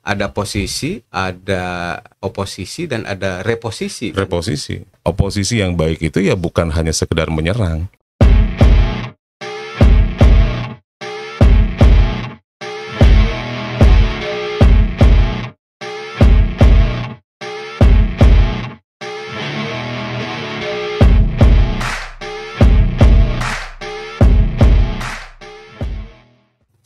ada posisi, ada oposisi, dan ada reposisi. Reposisi. Oposisi yang baik itu ya bukan hanya sekedar menyerang.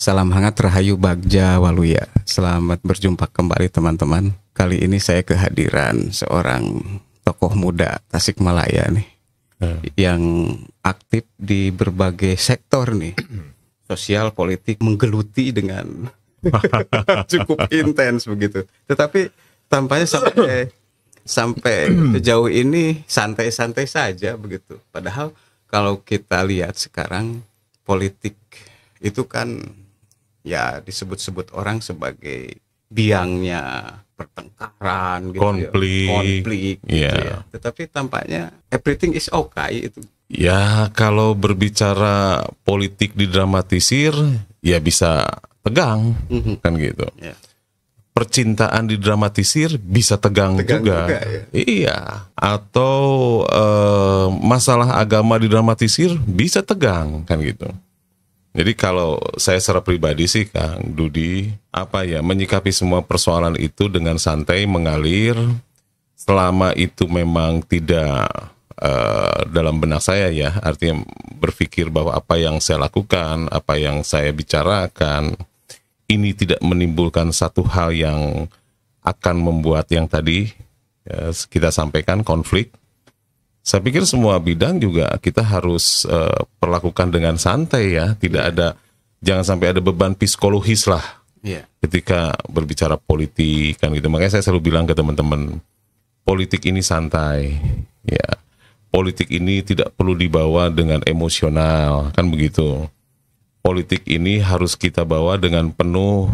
Salam hangat Rahayu Bagja Waluya. Selamat berjumpa kembali teman-teman. Kali ini saya kehadiran seorang tokoh muda Tasikmalaya nih, yang aktif di berbagai sektor nih, sosial, politik, menggeluti dengan cukup intens begitu. Tetapi tampaknya sampai sejauh ini santai-santai saja begitu. Padahal kalau kita lihat sekarang politik itu kan ya disebut-sebut orang sebagai biangnya pertengkaran gitu, konflik gitu ya. Tetapi tampaknya everything is okay itu. Ya, kalau berbicara politik didramatisir ya bisa tegang kan gitu. Ya. Percintaan didramatisir bisa tegang juga ya. Iya. Atau masalah agama didramatisir bisa tegang kan gitu. Jadi kalau saya secara pribadi sih Kang Dudi, menyikapi semua persoalan itu dengan santai, mengalir, selama itu memang tidak dalam benak saya ya, artinya berpikir bahwa apa yang saya lakukan, apa yang saya bicarakan, ini tidak menimbulkan satu hal yang akan membuat yang tadi kita sampaikan konflik. Saya pikir semua bidang juga kita harus perlakukan dengan santai ya, jangan sampai ada beban psikologis lah ketika berbicara politik kan gitu. Makanya saya selalu bilang ke teman-teman, politik ini santai ya, politik ini tidak perlu dibawa dengan emosional kan begitu. Politik ini harus kita bawa dengan penuh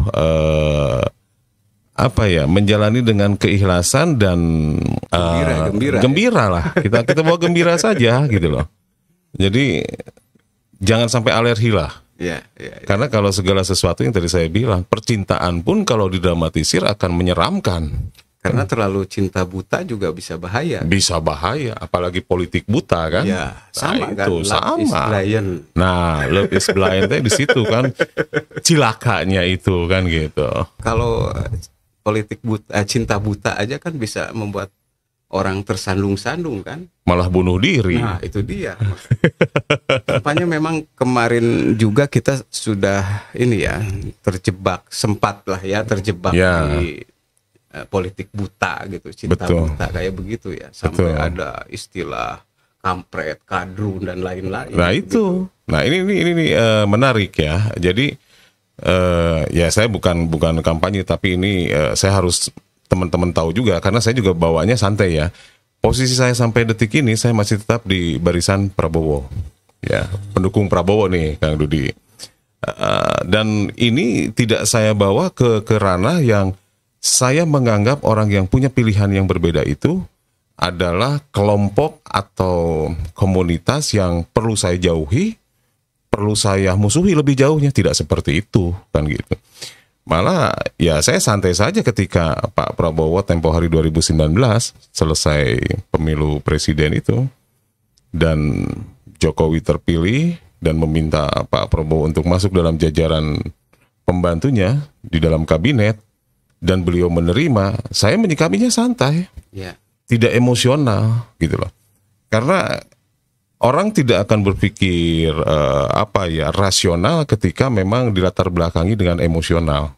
menjalani dengan keikhlasan dan gembira lah. Kita bawa gembira saja gitu loh. Jadi jangan sampai alergi lah. Ya. Karena kalau segala sesuatu yang tadi saya bilang, percintaan pun kalau didramatisir akan menyeramkan. Karena terlalu cinta buta juga bisa bahaya. Bisa bahaya, apalagi politik buta kan. Ya, sama kan. Itu Love is blind. Nah, love is blind di situ kan cilakanya itu kan gitu. Kalau politik buta, cinta buta aja kan bisa membuat orang tersandung-sandung kan. Malah bunuh diri. Nah, itu dia. Tampaknya memang kemarin juga kita sudah sempat terjebak di politik buta gitu, cinta buta kayak begitu ya. Sampai ada istilah kampret, kadrun dan lain-lain. Nah, itu. Gitu. Nah, ini menarik ya. Jadi ya saya bukan kampanye, tapi ini saya harus teman-teman tahu juga, karena saya juga bawanya santai ya. Posisi saya sampai detik ini saya masih tetap di barisan Prabowo ya, pendukung Prabowo nih Kang Dudi. Dan ini tidak saya bawa ke ranah yang saya menganggap orang yang punya pilihan yang berbeda itu adalah kelompok atau komunitas yang perlu saya jauhi, perlu saya musuhi lebih jauhnya. Tidak seperti itu kan gitu. Malah ya saya santai saja ketika Pak Prabowo tempo hari 2019 selesai pemilu presiden itu dan Jokowi terpilih dan meminta Pak Prabowo untuk masuk dalam jajaran pembantunya di dalam kabinet dan beliau menerima, saya menyikapinya santai. Tidak emosional gitu loh. Karena orang tidak akan berpikir rasional ketika memang dilatar belakangi dengan emosional.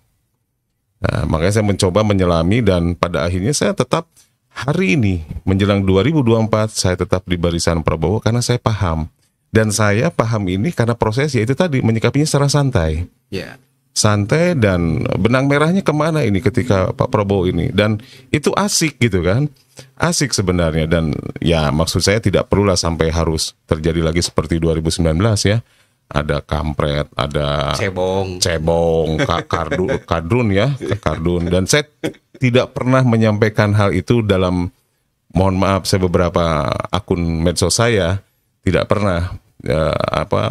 Nah, makanya saya mencoba menyelami dan pada akhirnya saya tetap hari ini menjelang 2024 saya tetap di barisan Prabowo karena saya paham. Dan saya paham ini karena proses yaitu tadi menyikapinya secara santai. Santai dan benang merahnya kemana ini ketika Pak Prabowo ini. Dan itu asik gitu kan. Asik sebenarnya dan ya maksud saya tidak perlulah sampai harus terjadi lagi seperti 2019 ya. Ada kampret, ada cebong, kadrun dan saya tidak pernah menyampaikan hal itu dalam, mohon maaf, saya beberapa akun medsos saya tidak pernah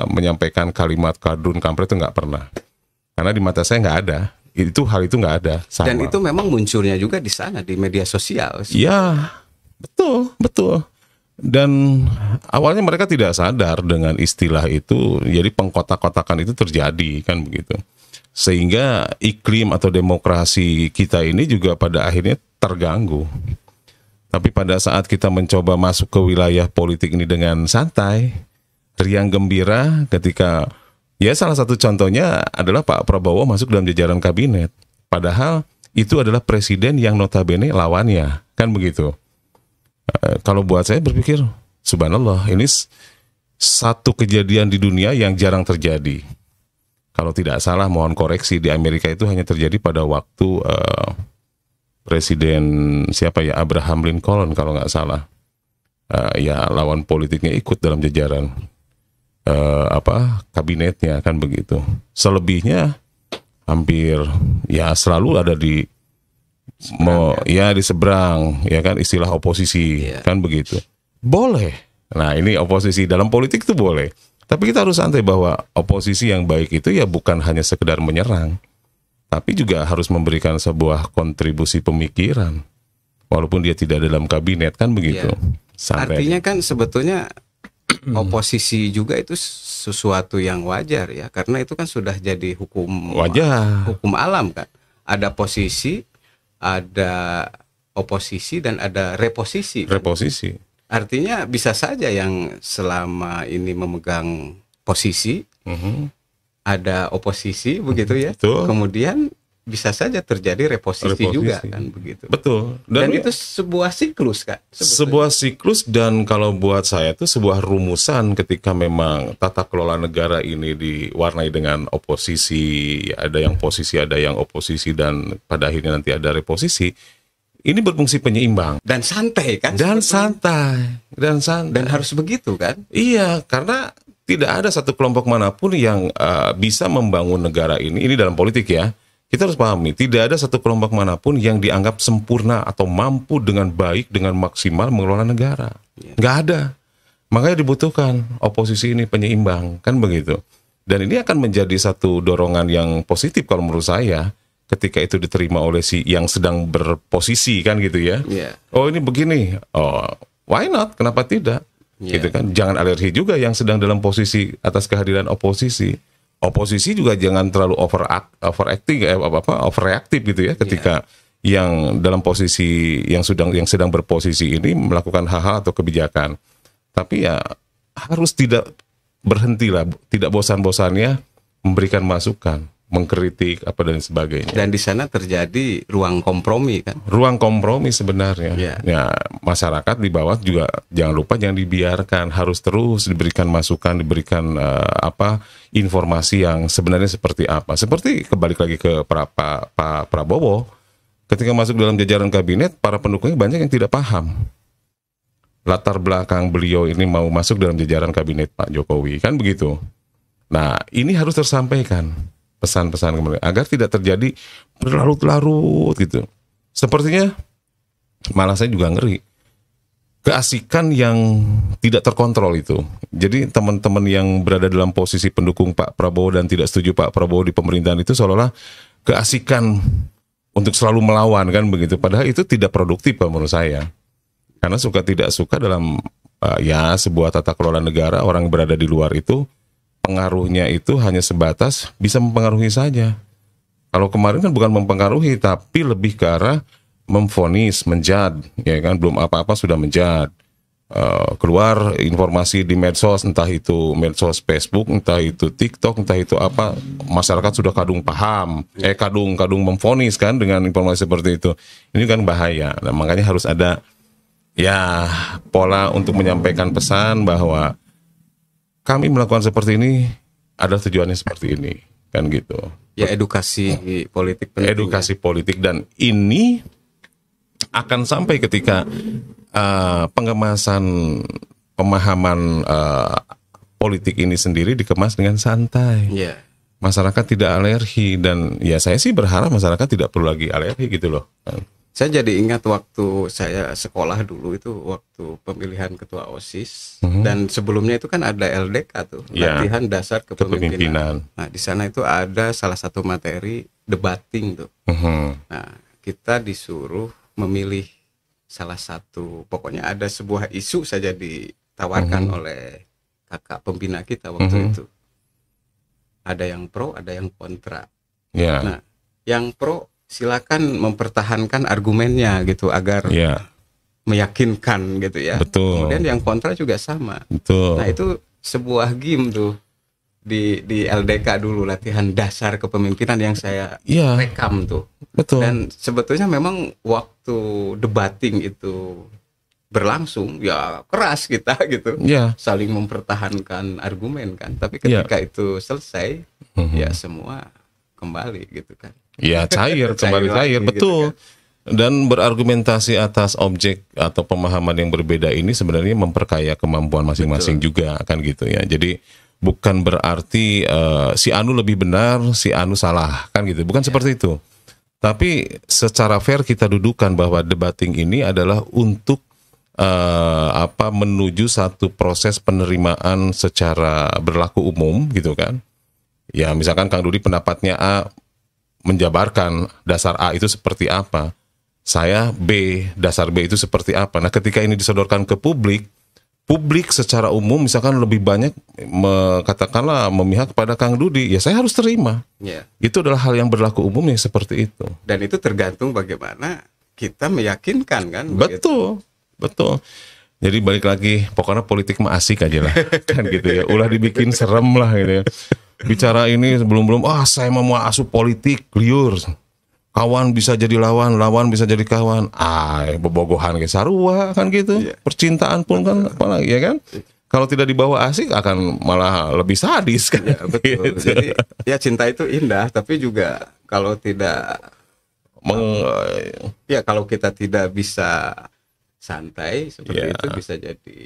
menyampaikan kalimat kadrun, kampret itu nggak pernah. Karena di mata saya nggak ada. hal itu nggak ada. Sama. Dan itu memang munculnya juga di sana di media sosial. Ya, betul. Dan awalnya mereka tidak sadar dengan istilah itu, jadi pengkotak-kotakan itu terjadi kan begitu. Sehingga iklim atau demokrasi kita ini juga pada akhirnya terganggu. Tapi pada saat kita mencoba masuk ke wilayah politik ini dengan santai, riang gembira ketika ya salah satu contohnya adalah Pak Prabowo masuk dalam jajaran kabinet. Padahal itu adalah presiden yang notabene lawannya, kan begitu. Kalau buat saya berpikir, subhanallah, ini satu kejadian di dunia yang jarang terjadi. Kalau tidak salah, mohon koreksi, di Amerika itu hanya terjadi pada waktu presiden siapa ya, Abraham Lincoln kalau nggak salah. Ya lawan politiknya ikut dalam jajaran kabinetnya, kan begitu. Selebihnya hampir ya selalu ada di di seberang, ya kan, istilah oposisi, kan begitu. Boleh. Nah, ini oposisi dalam politik itu boleh. Tapi kita harus santai bahwa oposisi yang baik itu ya bukan hanya sekedar menyerang, tapi juga harus memberikan sebuah kontribusi pemikiran. Walaupun dia tidak dalam kabinet, kan begitu. Santai. Artinya kan sebetulnya oposisi juga itu sesuatu yang wajar ya, karena itu kan sudah jadi hukum alam kan. Ada posisi, ada oposisi, dan ada reposisi. Reposisi. Artinya bisa saja yang selama ini memegang posisi, ada oposisi begitu ya. Betul. Kemudian bisa saja terjadi reposisi juga kan begitu. Betul. Dan itu sebuah siklus kan. Sebuah siklus, dan kalau buat saya itu sebuah rumusan ketika memang tata kelola negara ini diwarnai dengan oposisi, ada yang posisi, ada yang oposisi, dan pada akhirnya nanti ada reposisi. Ini berfungsi penyeimbang. Dan santai kan? Dan santai. Dan harus begitu kan? Iya, karena tidak ada satu kelompok manapun yang bisa membangun negara ini dalam politik ya. Kita harus pahami, tidak ada satu kelompok manapun yang dianggap sempurna atau mampu dengan baik, dengan maksimal mengelola negara. Nggak ada. Makanya dibutuhkan oposisi ini penyeimbang, kan begitu. Dan ini akan menjadi satu dorongan yang positif kalau menurut saya, ketika itu diterima oleh si yang sedang berposisi, kan gitu ya. Oh ini begini, oh why not, kenapa tidak? Gitu kan. Jangan alergi juga yang sedang dalam posisi atas kehadiran oposisi. Oposisi juga jangan terlalu overreaktif gitu ya, ketika yang dalam posisi yang sedang berposisi ini melakukan hal-hal atau kebijakan. Tapi ya harus tidak berhentilah, tidak bosan-bosannya memberikan masukan, mengkritik apa dan sebagainya. Dan di sana terjadi ruang kompromi kan? Ruang kompromi sebenarnya. Ya, masyarakat di bawah juga jangan dibiarkan, harus terus diberikan masukan, diberikan informasi yang sebenarnya seperti apa. Seperti kebalik lagi ke Pak Prabowo, ketika masuk dalam jajaran kabinet, para pendukungnya banyak yang tidak paham latar belakang beliau ini mau masuk dalam jajaran kabinet Pak Jokowi, kan begitu. Nah, ini harus tersampaikan pesan-pesan kemudian agar tidak terjadi berlarut-larut gitu. Sepertinya malah saya juga ngeri keasikan yang tidak terkontrol itu. Jadi teman-teman yang berada dalam posisi pendukung Pak Prabowo dan tidak setuju Pak Prabowo di pemerintahan itu seolah-olah keasikan untuk selalu melawan, kan begitu. Padahal itu tidak produktif menurut saya. Karena suka tidak suka dalam sebuah tata kelola negara, orang yang berada di luar itu pengaruhnya itu hanya sebatas bisa mempengaruhi saja. Kalau kemarin kan bukan mempengaruhi, tapi lebih ke arah memvonis, menjad, ya kan, belum apa-apa sudah menjad. Keluar informasi di medsos, entah itu medsos Facebook, entah itu TikTok, entah itu apa, masyarakat sudah kadung paham, kadung memvonis kan dengan informasi seperti itu. Ini kan bahaya. Nah, makanya harus ada pola untuk menyampaikan pesan bahwa kami melakukan seperti ini ada tujuannya seperti ini, kan gitu. Ya, edukasi politik penting. Edukasi politik, dan ini akan sampai ketika pengemasan pemahaman politik ini sendiri dikemas dengan santai. Masyarakat tidak alergi, dan ya saya sih berharap masyarakat tidak perlu lagi alergi gitu loh. Saya jadi ingat waktu saya sekolah dulu itu waktu pemilihan ketua OSIS dan sebelumnya itu kan ada LDK tuh, latihan dasar kepemimpinan. Nah, di sana itu ada salah satu materi debating tuh. Nah, kita disuruh memilih salah satu, pokoknya ada sebuah isu saja ditawarkan oleh kakak pembina kita waktu itu. Ada yang pro, ada yang kontra. Nah, yang pro silakan mempertahankan argumennya gitu agar meyakinkan gitu ya. Betul. Kemudian yang kontra juga sama. Betul. Nah, itu sebuah game tuh di LDK dulu, latihan dasar kepemimpinan yang saya rekam tuh. Betul. Dan sebetulnya memang waktu debating itu berlangsung ya keras kita gitu. Saling mempertahankan argumen kan. Tapi ketika itu selesai ya semua kembali gitu kan. Ya cair, kembali cair, betul. Gitu kan. Dan berargumentasi atas objek atau pemahaman yang berbeda ini sebenarnya memperkaya kemampuan masing-masing juga kan gitu ya. Jadi bukan berarti si Anu lebih benar, si Anu salah kan gitu. Bukan seperti itu. Tapi secara fair kita dudukan bahwa debating ini adalah untuk menuju satu proses penerimaan secara berlaku umum gitu kan. Ya misalkan Kang Dudi pendapatnya A, menjabarkan dasar A itu seperti apa, saya B, dasar B itu seperti apa. Nah, ketika ini disodorkan ke publik secara umum misalkan lebih banyak katakanlah memihak kepada Kang Dudi, ya saya harus terima. Itu adalah hal yang berlaku umum yang seperti itu. Dan itu tergantung bagaimana kita meyakinkan kan. Betul, betul. Jadi balik lagi, pokoknya politik mah asik aja lah, kan gitu ya. Ulah dibikin serem lah gitu ya. Bicara ini sebelum saya mau asup politik liur, kawan bisa jadi lawan, lawan bisa jadi kawan, bobogohan ke sarua kan gitu. Percintaan pun kan apalagi ya kan, kalau tidak dibawa asik akan malah lebih sadis kan. Betul. Gitu. Jadi ya cinta itu indah, tapi juga kalau tidak kalau kita tidak bisa santai seperti itu bisa jadi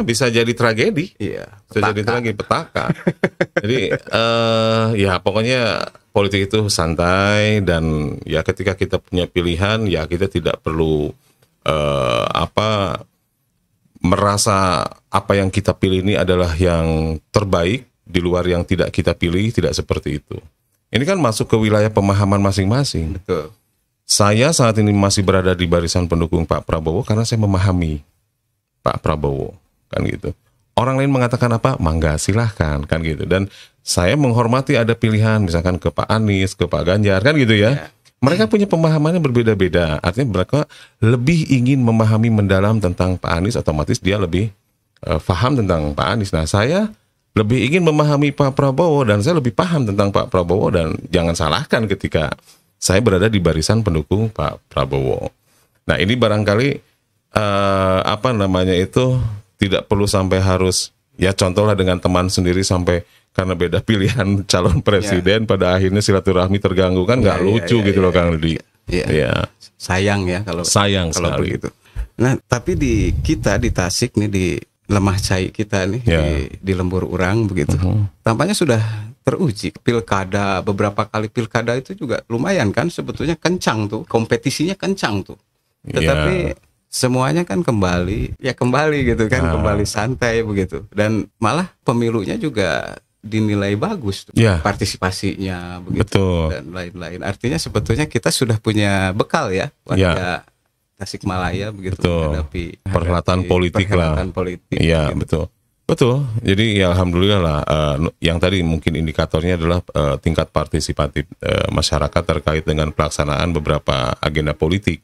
bisa jadi tragedi. Bisa jadi tragedi, petaka. Jadi pokoknya politik itu santai, dan ya ketika kita punya pilihan ya kita tidak perlu merasa apa yang kita pilih ini adalah yang terbaik di luar yang tidak kita pilih, tidak seperti itu. Ini kan masuk ke wilayah pemahaman masing-masing. Betul. Saya saat ini masih berada di barisan pendukung Pak Prabowo karena saya memahami Pak Prabowo, kan gitu. Orang lain mengatakan apa, mangga silahkan, kan gitu. Dan saya menghormati ada pilihan, misalkan ke Pak Anies, ke Pak Ganjar, kan gitu ya. Mereka punya pemahaman yang berbeda-beda. Artinya mereka lebih ingin memahami mendalam tentang Pak Anies, otomatis dia lebih paham tentang Pak Anies. Nah, saya lebih ingin memahami Pak Prabowo dan saya lebih paham tentang Pak Prabowo, dan jangan salahkan ketika saya berada di barisan pendukung Pak Prabowo. Nah, ini barangkali tidak perlu sampai harus contohlah dengan teman sendiri sampai karena beda pilihan calon presiden pada akhirnya silaturahmi terganggu, kan nggak lucu gitu loh Kang Dudi. Sayang ya kalau begitu. Nah, tapi di Tasik nih, di Lemah Cai kita nih di Lembur Urang begitu. Tampaknya sudah teruji pilkada, beberapa kali pilkada itu juga lumayan kan, sebetulnya kencang tuh, kompetisinya kencang tuh. Tetapi semuanya kan kembali gitu kan, kembali santai begitu. Dan malah pemilunya juga dinilai bagus tuh, partisipasinya begitu. Betul. Dan lain-lain. Artinya sebetulnya kita sudah punya bekal ya warga Tasikmalaya begitu menghadapi perhelatan politik. Iya, gitu. Betul. Jadi ya alhamdulillah lah, yang tadi mungkin indikatornya adalah tingkat partisipatif masyarakat terkait dengan pelaksanaan beberapa agenda politik,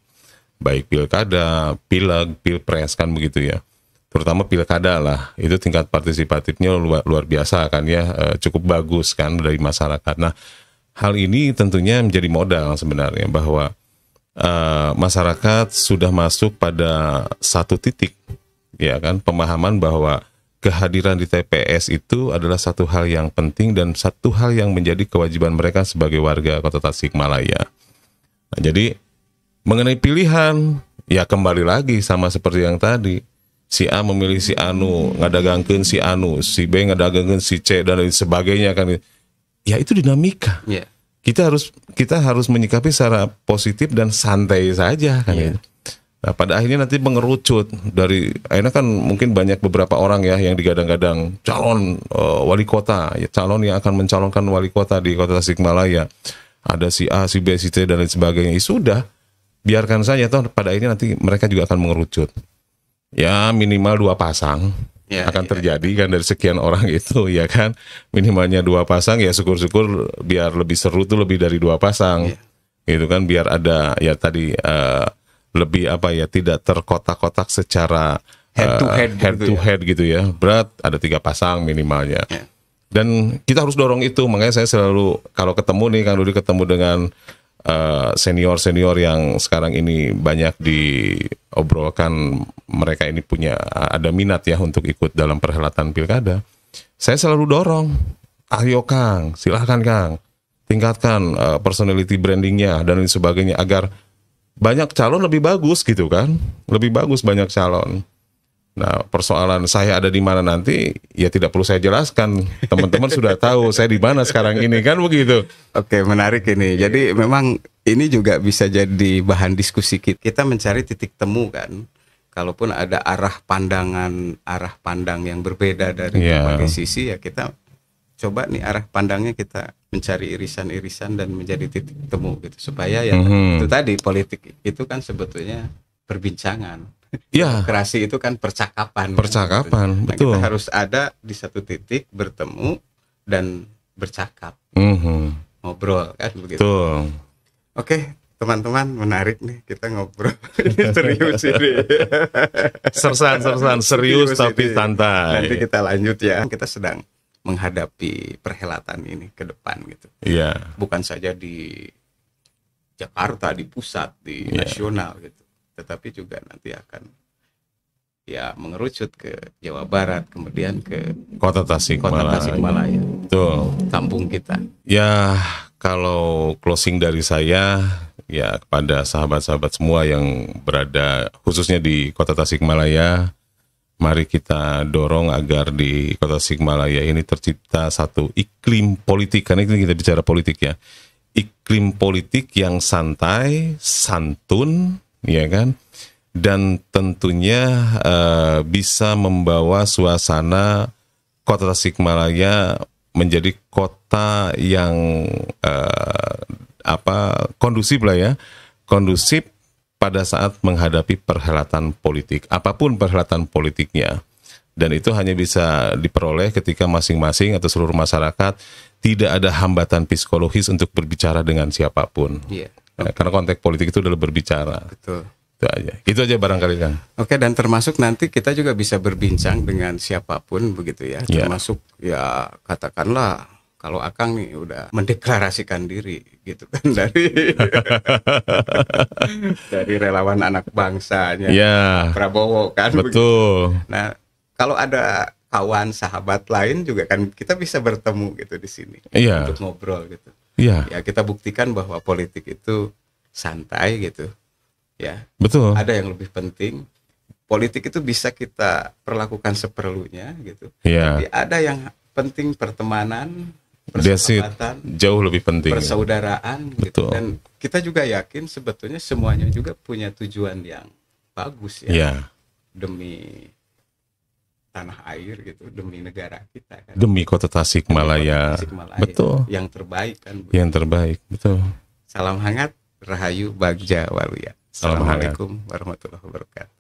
baik pilkada, pileg, pilpres kan begitu ya. Terutama pilkada lah, itu tingkat partisipatifnya luar biasa kan ya, cukup bagus kan dari masyarakat. Nah, hal ini tentunya menjadi modal sebenarnya bahwa masyarakat sudah masuk pada satu titik, ya kan, pemahaman bahwa kehadiran di TPS itu adalah satu hal yang penting dan satu hal yang menjadi kewajiban mereka sebagai warga Kota Tasikmalaya. Nah, jadi mengenai pilihan, ya kembali lagi sama seperti yang tadi. Si A memilih si Anu, ngadagangkeun si Anu, si B ngadagangkeun si C dan lain sebagainya kan. Ya itu dinamika. kita harus menyikapi secara positif dan santai saja kan ya. Nah, pada akhirnya nanti mengerucut dari akhirnya kan mungkin banyak beberapa orang ya yang digadang-gadang calon wali kota, ya, calon yang akan mencalonkan wali kota di Kota Tasikmalaya. Ada si A, si B, si C dan lain sebagainya. Ya sudah, biarkan saja toh pada akhirnya nanti mereka juga akan mengerucut. Ya minimal 2 pasang akan terjadi kan dari sekian orang itu ya kan. Minimalnya 2 pasang ya syukur-syukur biar lebih seru tuh lebih dari 2 pasang. Gitu kan biar ada ya tadi lebih apa ya tidak terkotak-kotak secara head to head gitu ya. Berat ada 3 pasang minimalnya. Dan kita harus dorong itu. Makanya saya selalu kalau ketemu nih Kang Dudi ketemu dengan senior-senior yang sekarang ini banyak diobrolkan, mereka ini ada minat ya untuk ikut dalam perhelatan pilkada. Saya selalu dorong, ayo Kang, silahkan Kang, tingkatkan personality brandingnya dan lain sebagainya agar banyak calon lebih bagus gitu kan, lebih bagus banyak calon. Nah persoalan saya ada di mana nanti ya tidak perlu saya jelaskan, teman-teman sudah tahu saya di mana sekarang ini kan begitu. Oke, menarik ini. Jadi memang ini juga bisa jadi bahan diskusi kita mencari titik temu kan. Kalaupun ada arah pandang yang berbeda dari berbagai sisi ya kita coba nih arah pandangnya kita mencari irisan-irisan dan menjadi titik temu gitu supaya ya itu tadi politik itu kan sebetulnya perbincangan. Demokrasi itu kan percakapan. Nah, betul. Kita harus ada di satu titik bertemu dan bercakap, ngobrol kan begitu. Betul. Oke, teman-teman menarik nih kita ngobrol. Serius ini. Sersan serius tapi santai. Nanti kita lanjut ya. Kita sedang menghadapi perhelatan ini ke depan gitu. Bukan saja di Jakarta, di pusat, di nasional gitu, tetapi juga nanti akan ya mengerucut ke Jawa Barat, kemudian ke Kota Tasikmalaya. Betul. Kampung kita. Ya, kalau closing dari saya ya kepada sahabat-sahabat semua yang berada khususnya di Kota Tasikmalaya, mari kita dorong agar di Kota Tasikmalaya ini tercipta satu iklim politik, karena ini kita bicara politik ya. Iklim politik yang santai, santun, ya kan? Dan tentunya bisa membawa suasana Kota Tasikmalaya menjadi kota yang kondusif lah ya. Kondusif pada saat menghadapi perhelatan politik, apapun perhelatan politiknya. Dan itu hanya bisa diperoleh ketika masing-masing atau seluruh masyarakat tidak ada hambatan psikologis untuk berbicara dengan siapapun. Karena konteks politik itu adalah berbicara. Betul. Itu aja barangkali kan. Oke, dan termasuk nanti kita juga bisa berbincang dengan siapapun begitu ya. Termasuk ya katakanlah kalau Akang nih udah mendeklarasikan diri gitu kan dari relawan anak bangsanya Prabowo kan. Betul. Begitu. Nah, kalau ada kawan sahabat lain juga kan kita bisa bertemu gitu di sini untuk ngobrol gitu. Ya kita buktikan bahwa politik itu santai gitu. Ya, betul. Ada yang lebih penting. Politik itu bisa kita perlakukan seperlunya gitu. Tapi ada yang penting pertemanan, persahabatan, jauh lebih penting. Persaudaraan gitu. Dan kita juga yakin sebetulnya semuanya juga punya tujuan yang bagus ya. Demi tanah air gitu, demi negara kita kan. Demi Kota Tasikmalaya. Betul. Yang terbaik kan. Yang terbaik, betul. Salam hangat, Rahayu Bagja Waluya. Assalamualaikum warahmatullahi wabarakatuh.